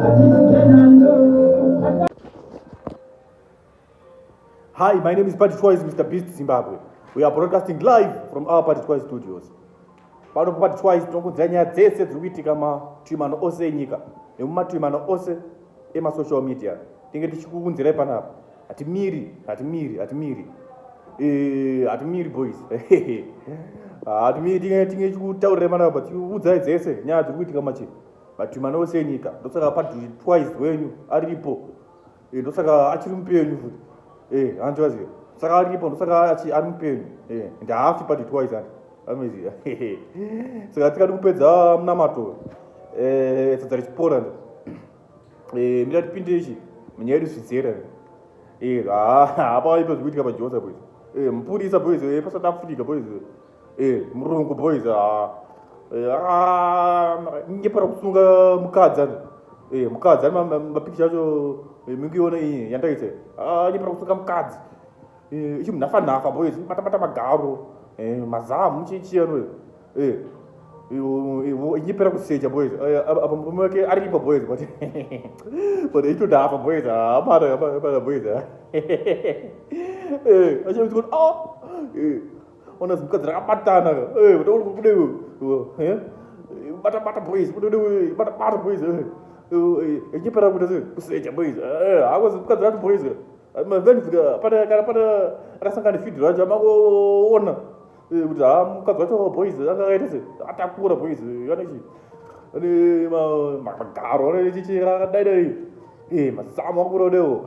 Hi, my name is Paddytwice, Mr. Beast Zimbabwe. We are broadcasting live from our Paddytwice studios. Pano Paddytwice tinokudzai nyaya dzese dziri kuitika matwimano ose enyika nemumatwimano ose emasocial media. Tinge tichikukunzirai panapa. Hatimiri boys. Hatimiri tinge tichikutaurirai panapa tichiudzai dzese nyaya dziri kuitika matwimano ose enyika. Ndosaka Paddytwice wenyu aripo. Ndosaka achiri mupenyu futi. Anjoziva. Saka aripo ndosaka ari mupenyu. Ndaafi Paddytwice andi. Amazing. Saka tikati kupedza munamato. Sadza richipora. Mira tipinde ichi munyaya yedu zvidzera. Apa ipo zvikuitika PaJosa boys. Mupurisa boys paSouth Africa boys. Murungu boys. Ngepara kusunga Mukadzi. Mukadzi mapicture acho mingiona iyi yandaise. Ngepara kusunga Mukadzi. Ichi AchiNhafa boys. Mata magaro. Mazamu chichiano. Ngepara kuseja boys. Apa murume wake aripo boys but AchiNhafa boys. Apara boys. Acha kuti ona Mukadzi rakabatana. Uri kudeu. Bata boys. Bata boys. Ngepara kuti kuseja boys. Akwazi Mukadzi rati boys. Mavhenifika pada akasangana fidhi racho amakuona kuti Mukadzi wacho boys akaita se atakura boys anachi ane magaro anechichakadaidai mazamu akurodewo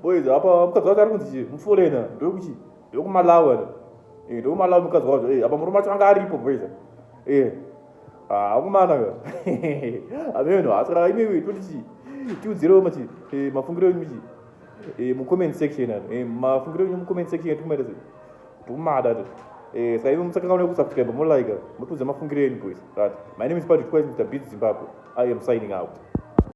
boys apa Mukadzi wacho ari kunzi muforena ndokuchi ndokumalawi ndokumalawi Mukadzi wacho apa murume wacho anga aripo boys akumana ameno asaka imewe toti tiudzerewo mafungiro enyu comment section mafungiro enyu mucomment section tumaita tumada saka ivo musakakaona kusubscribe mulike mutudze mafungiro enyu boys. My name is Paddytwice, Mr. Beast Zimbabwe. I am signing out.